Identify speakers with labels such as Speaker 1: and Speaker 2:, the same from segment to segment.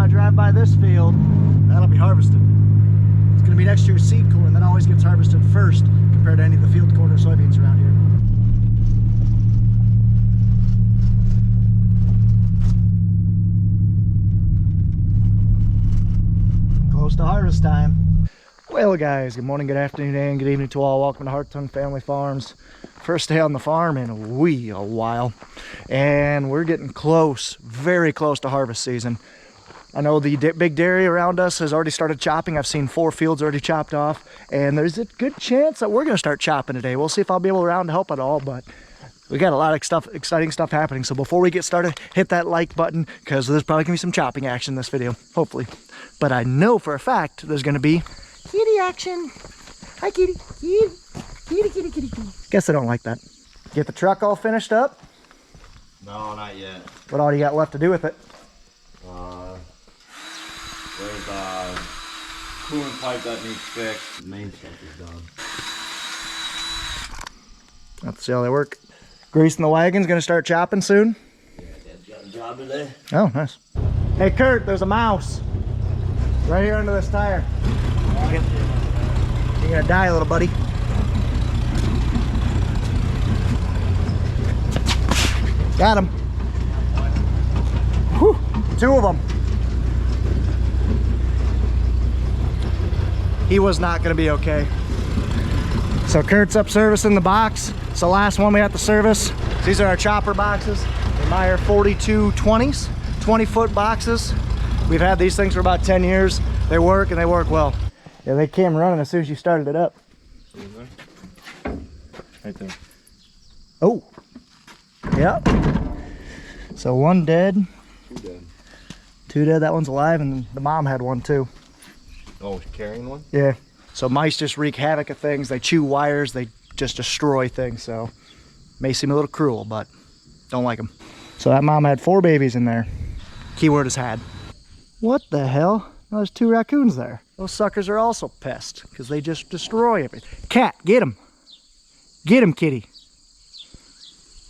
Speaker 1: I drive by this field, that'll be harvested. It's gonna be next year's seed corn that always gets harvested first compared to any of the field corn or soybeans around here. Close to harvest time. Well guys, good morning, good afternoon, and good evening to all. Welcome to Hartung Family Farms. First day on the farm in a while, and we're getting close, very close to harvest season. I know the big dairy around us has already started chopping. I've seen 4 fields already chopped off, and there's a good chance that we're going to start chopping today. We'll see if I'll be able around to help at all, but we got a lot of stuff, exciting stuff happening. So before we get started, hit that like button, because there's probably going to be some chopping action in this video, hopefully. But I know for a fact there's going to be kitty action. Hi kitty, kitty, kitty, kitty, kitty, kitty. Guess I don't like that. Get the truck all finished up?
Speaker 2: No, not yet.
Speaker 1: What all do you got left to do with it?
Speaker 2: There's a coolant pipe that needs fixed. The main stuff is done.
Speaker 1: Let's see how they work. Greasing the wagon's gonna start chopping soon.
Speaker 2: Yeah, Dad's got a job today.
Speaker 1: Oh, nice. Hey Kurt, there's a mouse right here under this tire. You're gonna die, little buddy. Got him. Whew, 2 of them. He was not going to be okay. So Kurt's up servicing the box. It's the last one we have to service. These are our chopper boxes. They're Meyer 4220s, 20-foot boxes. We've had these things for about 10 years. They work and they work well. Yeah, they came running as soon as you started it up.
Speaker 2: Right there.
Speaker 1: Oh, yep. So 1 dead.
Speaker 2: 2 dead.
Speaker 1: 2 dead. That one's alive, and the mom had 1 too.
Speaker 2: Oh, carrying one?
Speaker 1: Yeah. So mice just wreak havoc of things. They chew wires. They just destroy things. So may seem a little cruel, but don't like them. So that mom had 4 babies in there. Keyword is had. What the hell? Oh, there's 2 raccoons there. Those suckers are also pests because they just destroy everything. Cat, get him. Get him, kitty.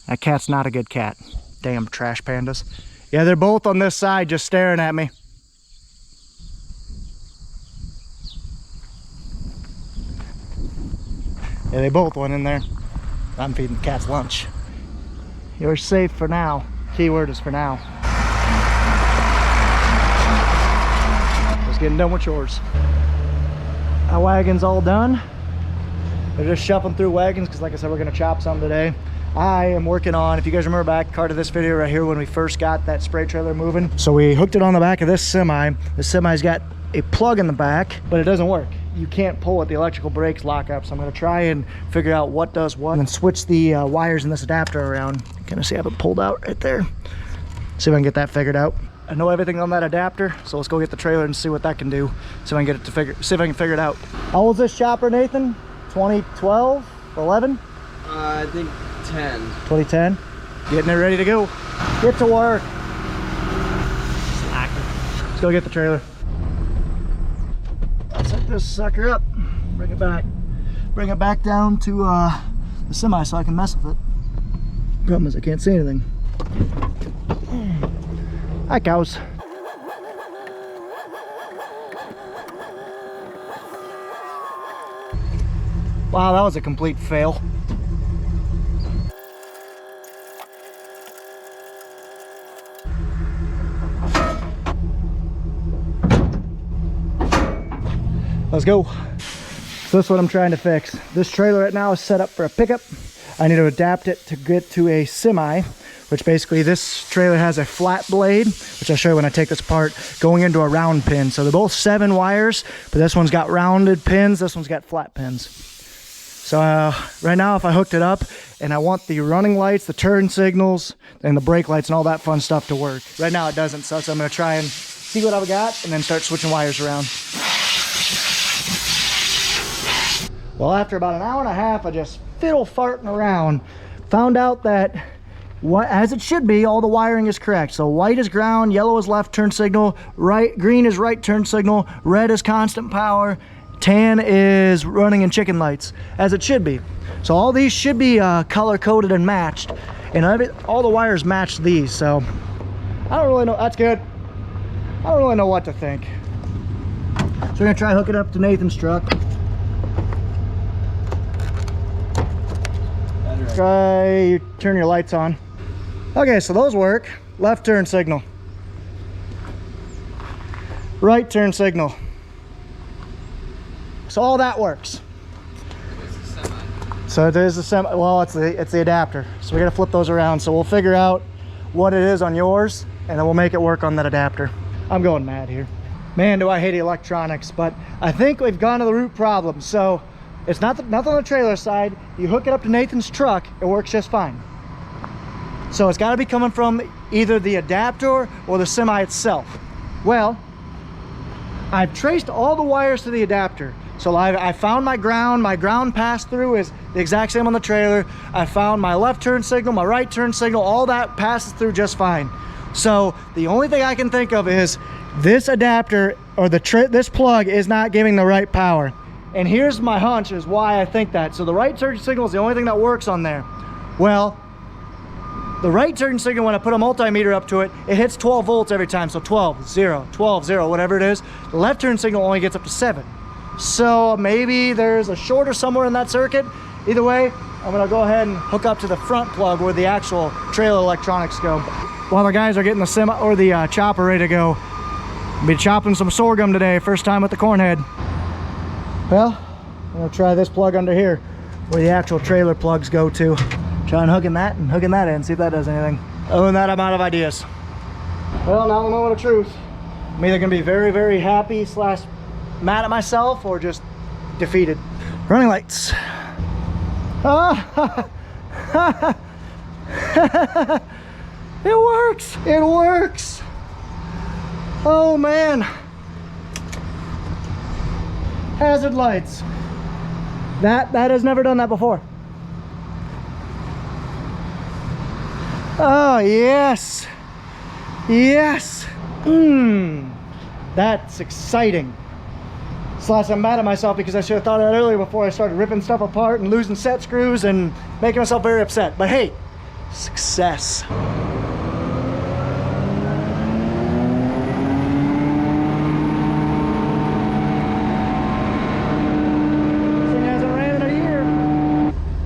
Speaker 1: That cat's not a good cat. Damn trash pandas. Yeah, they're both on this side just staring at me. Yeah, they both went in there. I'm feeding the cats lunch. You're safe for now. Keyword is for now. Just getting done with chores. Our wagon's all done. They're just shuffling through wagons because, like I said, we're going to chop some today. I am working on, if you guys remember back part of this video right here when we first got that spray trailer moving. So we hooked it on the back of this semi. The semi's got a plug in the back, but it doesn't work. You can't pull it, the electrical brakes lock up. So I'm gonna try and figure out what does what and then switch the wires in this adapter around. Kind of see I have it pulled out right there. See if I can get that figured out. I know everything on that adapter, so let's go get the trailer and see what that can do. See if I can get it to see if I can figure it out. How old's this chopper, Nathan? 2012, 11?
Speaker 2: I think 10.
Speaker 1: 2010. Getting it ready to go. Get to work. Slacker. Let's go get the trailer. I'll set this sucker up, bring it back down to the semi so I can mess with it. Problem is I can't see anything. Hi cows. Wow, that was a complete fail. Let's go. So this is what I'm trying to fix. This trailer right now is set up for a pickup. I need to adapt it to get to a semi, which basically this trailer has a flat blade, which I'll show you when I take this apart, going into a round pin. So they're both 7 wires, but this one's got rounded pins, this one's got flat pins. So right now if I hooked it up and I want the running lights, the turn signals, and the brake lights and all that fun stuff to work. Right now it doesn't, so I'm gonna try and see what I've got and then start switching wires around. Well, after about an hour and a half of just fiddle farting around, found out that, as it should be, all the wiring is correct. So white is ground, yellow is left turn signal, green is right turn signal, red is constant power, tan is running and chicken lights, as it should be. So all these should be color coded and matched, and all the wires match these. So I don't really know. That's good. I don't really know what to think. So we're gonna try hooking it up to Nathan's truck. Try turn your lights on. Okay, so those work. Left turn signal. Right turn signal. So all that works. So it is the semi. Well, it's the adapter. So we gotta flip those around. So we'll figure out what it is on yours, and then we'll make it work on that adapter. I'm going mad here. Man, do I hate electronics, but I think we've gone to the root problem. So it's nothing on the trailer side. You hook it up to Nathan's truck, it works just fine. So it's got to be coming from either the adapter or the semi itself. Well, I've traced all the wires to the adapter. So I found my ground pass through is the exact same on the trailer. I found my left turn signal, my right turn signal, all that passes through just fine. So the only thing I can think of is this adapter or this plug is not giving the right power. And here's my hunch is why I think that. So the right turn signal is the only thing that works on there. Well, the right turn signal, when I put a multimeter up to it, it hits 12 volts every time. So 12, 0, 12, 0, whatever it is. The left turn signal only gets up to 7. So maybe there's a shorter somewhere in that circuit. Either way, I'm gonna go ahead and hook up to the front plug where the actual trailer electronics go. While the guys are getting the semi or the chopper ready to go, I'll be chopping some sorghum today, first time with the corn head. Well, I'm gonna try this plug under here where the actual trailer plugs go to. Try and hooking that in, see if that does anything. Other than that, I'm out of ideas. Well, now I know the truth. I'm either gonna be very, very happy / mad at myself or just defeated. Running lights. It works, it works. Oh man. Hazard lights. That has never done that before. Oh yes, yes. That's exciting. / I'm mad at myself because I should have thought of that earlier before I started ripping stuff apart and losing set screws and making myself very upset. But hey, success.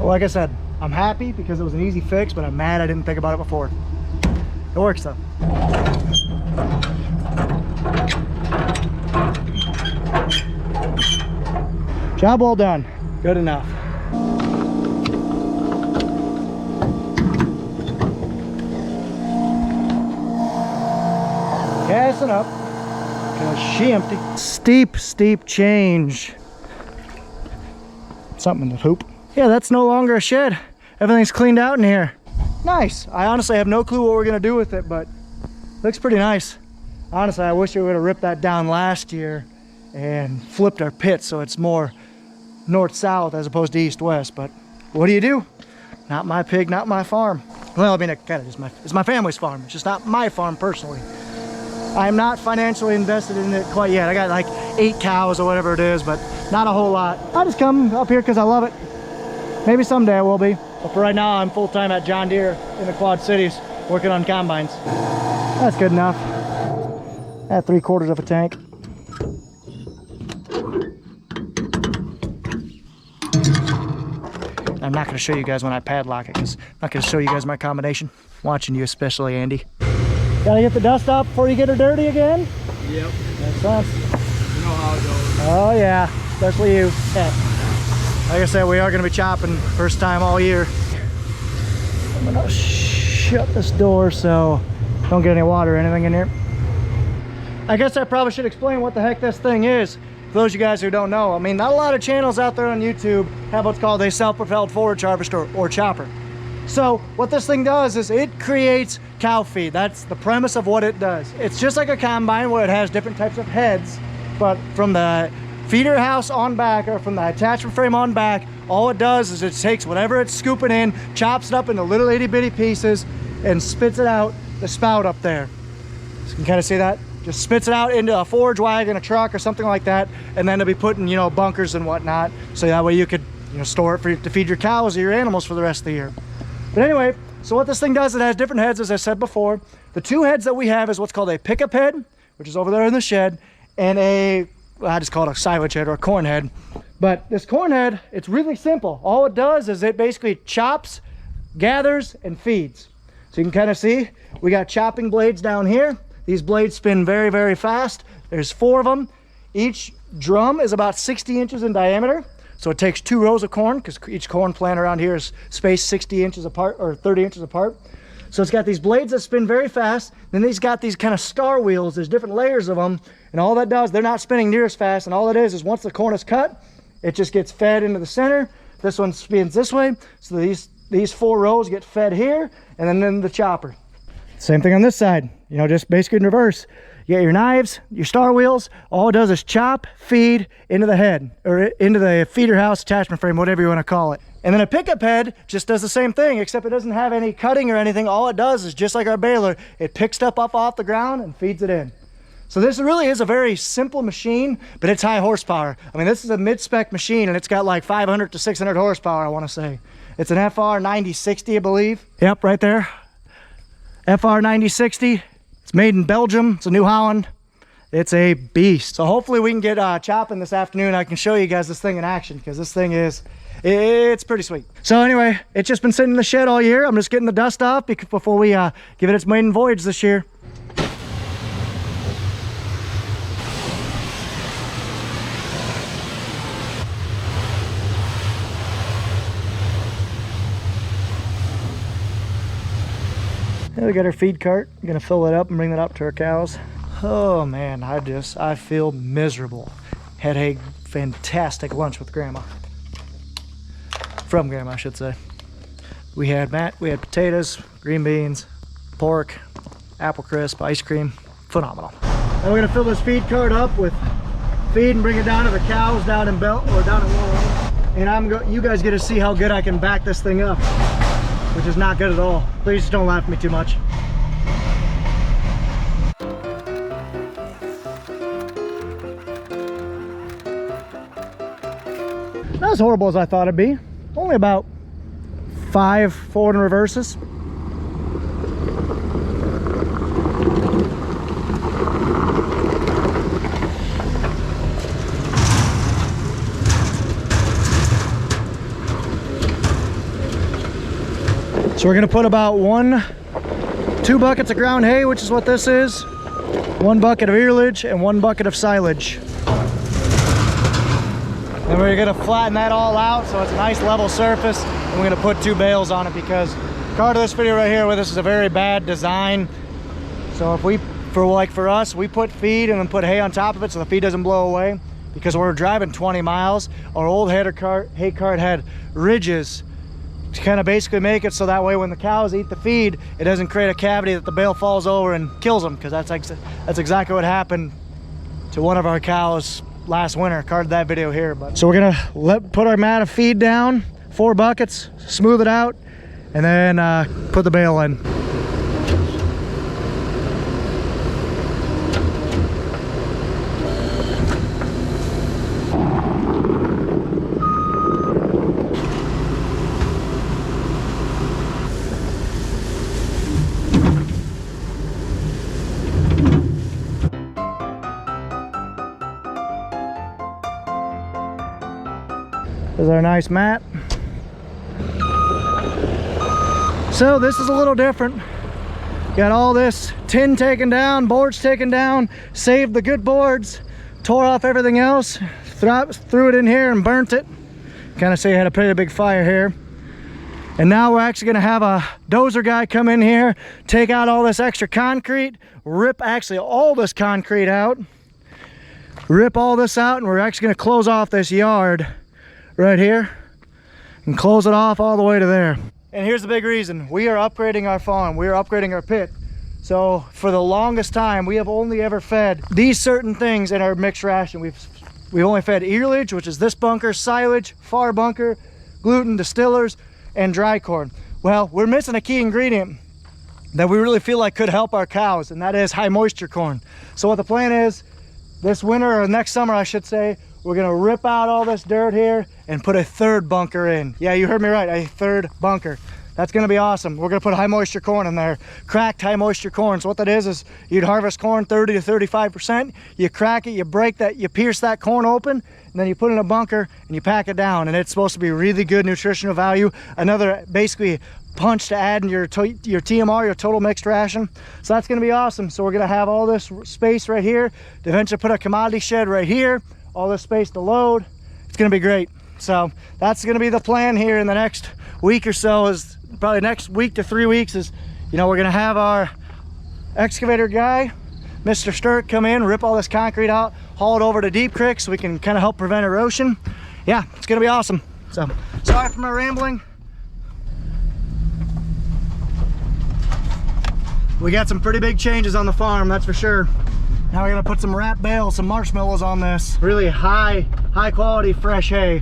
Speaker 1: Like I said, I'm happy because it was an easy fix, but I'm mad I didn't think about it before. It works though. Job well done. Good enough. Gassing up because she empty. Steep change. Something in the hoop. Yeah, that's no longer a shed. Everything's cleaned out in here. Nice. I honestly have no clue what we're gonna do with it, but it looks pretty nice. Honestly, I wish we would have ripped that down last year and flipped our pit so it's more north-south as opposed to east-west, but what do you do? Not my pig, not my farm. Well, I mean, it kind of is it's my family's farm. It's just not my farm personally. I'm not financially invested in it quite yet. I got like 8 cows or whatever it is, but not a whole lot. I just come up here because I love it. Maybe someday I will be, but for right now I'm full-time at John Deere in the Quad Cities working on combines. That's good enough. At 3/4 of a tank. I'm not going to show you guys when I padlock it because I'm not going to show you guys my combination. Watching you especially, Andy. Gotta get the dust off before you get her dirty again?
Speaker 2: Yep.
Speaker 1: Makes sense.
Speaker 2: You know how it goes.
Speaker 1: Oh yeah, especially you. Yeah. Like I said, we are going to be chopping first time all year. I'm going to shut this door so don't get any water or anything in here. I guess I probably should explain what the heck this thing is. For those of you guys who don't know, I mean, not a lot of channels out there on YouTube have what's called a self-propelled forage harvester or chopper. So what this thing does is it creates cow feed. That's the premise of what it does. It's just like a combine where it has different types of heads, but from the feeder house on back or from the attachment frame on back, all it does is it takes whatever it's scooping in, chops it up into little itty bitty pieces and spits it out the spout up there. So you can kind of see that? Just spits it out into a forage wagon, a truck or something like that, and then it'll be put in, you know, bunkers and whatnot, so that way you could, you know, store it to feed your cows or your animals for the rest of the year. But anyway, so what this thing does, it has different heads, as I said before. The 2 heads that we have is what's called a pickup head, which is over there in the shed, and I just call it a silage head or a corn head. But this corn head, it's really simple. All it does is it basically chops, gathers, and feeds. So you can kind of see, we got chopping blades down here. These blades spin very, very fast. There's 4 of them. Each drum is about 60 inches in diameter. So it takes 2 rows of corn, because each corn plant around here is spaced 60 inches apart or 30 inches apart. So it's got these blades that spin very fast. Then these got these kind of star wheels. There's different layers of them. And all that does, they're not spinning near as fast. And all it is once the corn is cut, it just gets fed into the center. This one spins this way. So these 4 rows get fed here and then in the chopper. Same thing on this side, you know, just basically in reverse. You got your knives, your star wheels. All it does is chop, feed into the head or into the feeder house, attachment frame, whatever you want to call it. And then a pickup head just does the same thing, except it doesn't have any cutting or anything. All it does is just like our baler, it picks stuff up off the ground and feeds it in. So this really is a very simple machine, but it's high horsepower. I mean, this is a mid-spec machine and it's got like 500 to 600 horsepower, I want to say. It's an FR 9060, I believe. Yep, right there. FR 9060. It's made in Belgium. It's a New Holland. It's a beast. So hopefully we can get chopping this afternoon. I can show you guys this thing in action, because this thing it's pretty sweet. So anyway, it's just been sitting in the shed all year. I'm just getting the dust off before we give it its maiden voyage this year. We got our feed cart. I'm gonna fill it up and bring that up to our cows. Oh man, I feel miserable. Had a fantastic lunch with Grandma. From Grandma, I should say. We had potatoes, green beans, pork, apple crisp, ice cream. Phenomenal. Now we're gonna fill this feed cart up with feed and bring it down to the cows down in Belt or down in Warren. And you guys get to see how good I can back this thing up, which is not good at all. Please don't laugh at me too much. Not as horrible as I thought it'd be. Only about 5 forward and reverses. So we're gonna put about 2 buckets of ground hay, which is what this is, 1 bucket of earlage, and 1 bucket of silage. Then we're gonna flatten that all out so it's a nice level surface, and we're gonna put 2 bales on it, because part of this video right here, this is a very bad design. So if for us, we put feed and then put hay on top of it so the feed doesn't blow away, because we're driving 20 miles. Our old hay cart had ridges to kind of basically make it so that way when the cows eat the feed, it doesn't create a cavity that the bale falls over and kills them, because that's exactly what happened to one of our cows last winter. Carded that video here. But so we're gonna put our mat of feed down, 4 buckets, smooth it out, and then put the bale in. There's our nice mat. So this is a little different. Got all this tin taken down, boards taken down, saved the good boards, tore off everything else, threw it in here and burnt it. Kind of say I had a pretty big fire here. And now we're actually gonna have a dozer guy come in here, take out all this extra concrete, rip actually all this concrete out, rip all this out, and we're actually gonna close off this yard right here and close it off all the way to there. And here's the big reason: we are upgrading our farm, we are upgrading our pit. So for the longest time, we have only ever fed these certain things in our mixed ration. We've only fed earlage, which is this bunker, silage, far bunker, gluten, distillers, and dry corn. Well, we're missing a key ingredient that we really feel like could help our cows, and that is high moisture corn. So what the plan is, this winter, or next summer I should say, we're gonna rip out all this dirt here and put a 3rd bunker in. Yeah, you heard me right, a 3rd bunker. That's gonna be awesome. We're gonna put high moisture corn in there, cracked high moisture corn. So what that is you'd harvest corn 30 to 35%. You crack it, you break that, you pierce that corn open, and then you put it in a bunker and you pack it down. And it's supposed to be really good nutritional value. Another basically punch to add in your TMR, your total mixed ration. So that's gonna be awesome. So we're gonna have all this space right here to eventually put a commodity shed right here, all this space to load. It's gonna be great. So that's gonna be the plan here in the next week or so, is probably next week to 3 weeks, is, you know, we're gonna have our excavator guy, Mr. Sturk, come in, rip all this concrete out, haul it over to Deep Creek so we can kind of help prevent erosion. Yeah, it's gonna be awesome. So sorry for my rambling. We got some pretty big changes on the farm, that's for sure. Now we're gonna put some wrap bales, some marshmallows on this. Really high quality fresh hay.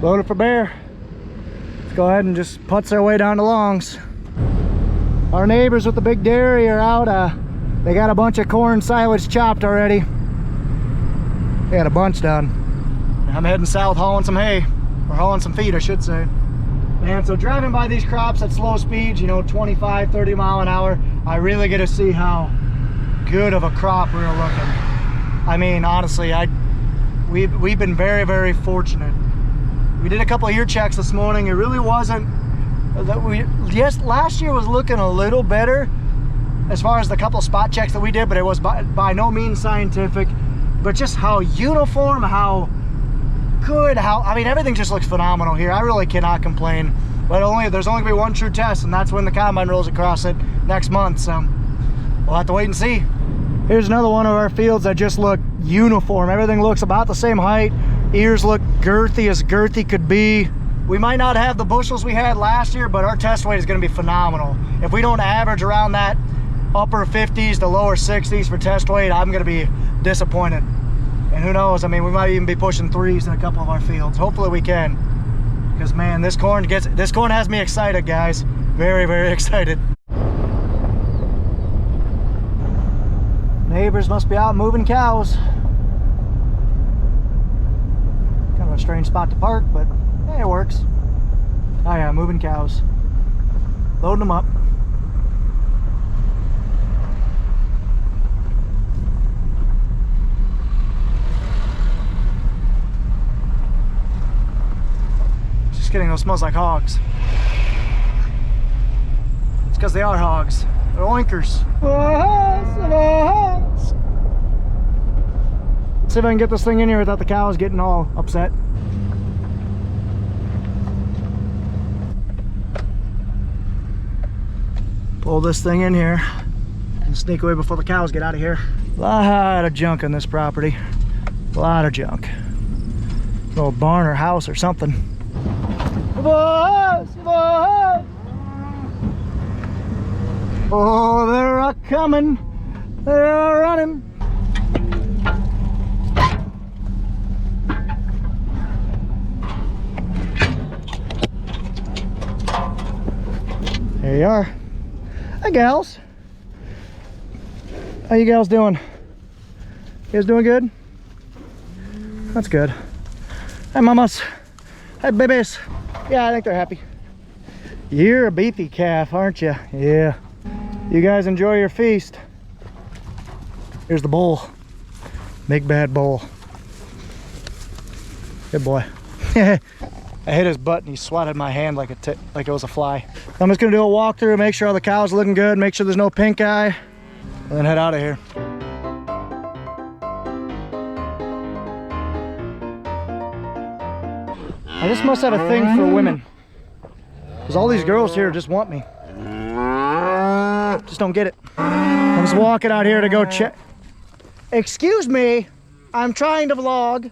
Speaker 1: Load it for bear. Let's go ahead and just putz our way down to Longs. Our neighbors with the big dairy are out. They got a bunch of corn silage chopped already. They got a bunch done. I'm heading south hauling some hay, or hauling some feed I should say. And so driving by these crops at slow speeds, you know, 25, 30 mile an hour, I really get to see how good of a crop we're looking. I mean, honestly, we've been very, very fortunate. We did a couple of ear checks this morning. It really wasn't that yes, last year was looking a little better as far as the couple spot checks that we did, but it was by no means scientific. But just how uniform, how good, I mean, everything just looks phenomenal here. I really cannot complain. But there's only gonna be one true test, and that's when the combine rolls across it next month. So we'll have to wait and see. Here's another one of our fields that just look uniform. Everything looks about the same height. Ears look girthy as girthy could be. We might not have the bushels we had last year, but our test weight is gonna be phenomenal. If we don't average around that upper 50s to lower 60s for test weight, I'm gonna be disappointed. And who knows, I mean, we might even be pushing 3s in a couple of our fields. Hopefully we can. Because man, this corn has me excited, guys. Very, very excited. Neighbors must be out moving cows. Kind of a strange spot to park, but hey, it works. Oh yeah, moving cows. Loading them up. Just kidding, those smells like hogs. It's because they are hogs. They're oinkers. Let's see if I can get this thing in here without the cows getting all upset. Pull this thing in here and sneak away before the cows get out of here. A lot of junk on this property. A lot of junk. Little barn or house or something. Oh, they're a-coming. They're running. There you are. Hi, gals. How you gals doing? You guys doing good? That's good. Hi, mamas. Hi, babies. Yeah, I think they're happy. You're a beefy calf, aren't you? Yeah. You guys enjoy your feast. Here's the bull. Big bad bull. Good boy. I hit his butt and he swatted my hand like it was a fly. I'm just gonna do a walkthrough, make sure all the cows are looking good, make sure there's no pink eye, and then head out of here. I just must have a thing for women, because all these girls here just want me. Just don't get it. I'm just walking out here to go check. Excuse me, I'm trying to vlog.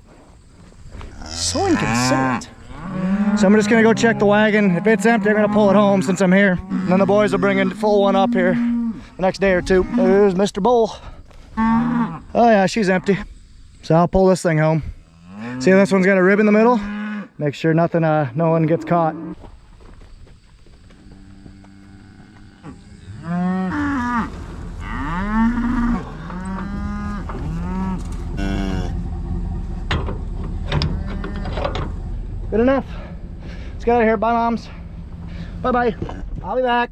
Speaker 1: So inconsiderate. So I'm just gonna go check the wagon. If it's empty, I'm gonna pull it home since I'm here. And then the boys will bring a full one up here the next day or two. There's Mr. Bull. Oh yeah, she's empty. So I'll pull this thing home. See, this one's got a rib in the middle. Make sure no one gets caught. Good enough. Let's get out of here. Bye, moms. Bye-bye. I'll be back.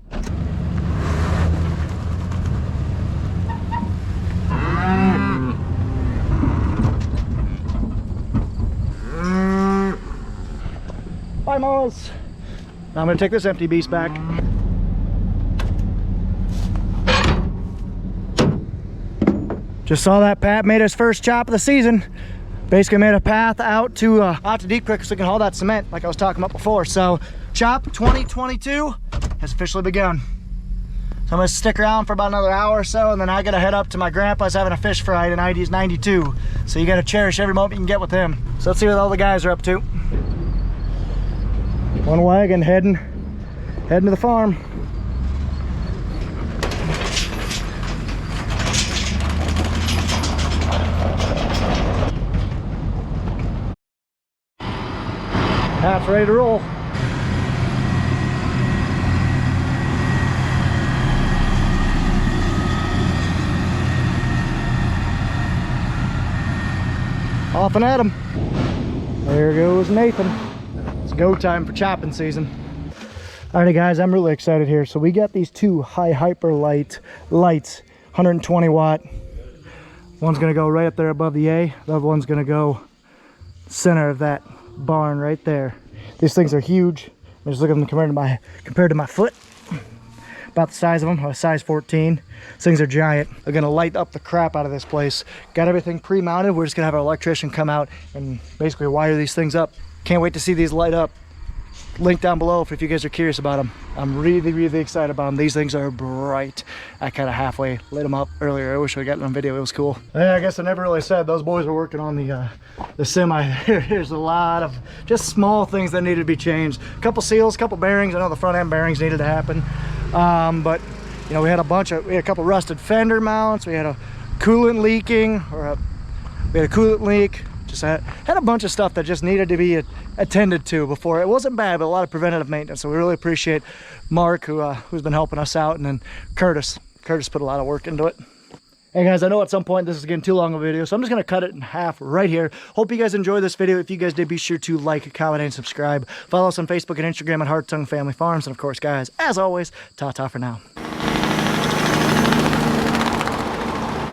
Speaker 1: Bye, mamas. Now I'm gonna take this empty beast back. Just saw that Pat made his first chop of the season. Basically made a path out to Deep Creek so we can haul that cement like I was talking about before. So chop 2022 has officially begun. So I'm gonna stick around for about another hour or so, and then I gotta head up to my grandpa's having a fish fry, and ID's 92. So you gotta cherish every moment you can get with him. So let's see what all the guys are up to. One wagon heading to the farm. Pat's ready to roll. Off and at him. There goes Nathan. It's go time for chopping season. Alrighty guys, I'm really excited here. So we got these two Hyperlite lights, 120 watt. One's gonna go right up there above the A. The other one's gonna go center of that barn right there. These things are huge. I just look at them compared to my foot. About the size of them, a size 14. These things are giant. They're gonna light up the crap out of this place. Got everything pre-mounted. We're just gonna have our electrician come out and basically wire these things up. Can't wait to see these light up. Link down below if you guys are curious about them. I'm really excited about them. These things are bright. I kind of halfway lit them up earlier. I wish I got it on video. It was cool. Yeah, I guess I never really said those boys were working on the semi. There's a lot of just small things that needed to be changed. A couple seals, a couple bearings. I know the front end bearings needed to happen, but you know, we had a couple rusted fender mounts. We had a coolant leaking, we had a coolant leak. Just had a bunch of stuff that just needed to be attended to before. It wasn't bad, but a lot of preventative maintenance. So we really appreciate Mark, who's been helping us out, and then Curtis. Curtis put a lot of work into it. Hey guys, I know at some point this is getting too long of a video, so I'm just gonna cut it in half right here. Hope you guys enjoyed this video. If you guys did, be sure to like, comment, and subscribe. Follow us on Facebook and Instagram at Hartung Family Farms. And of course, guys, as always, ta-ta for now.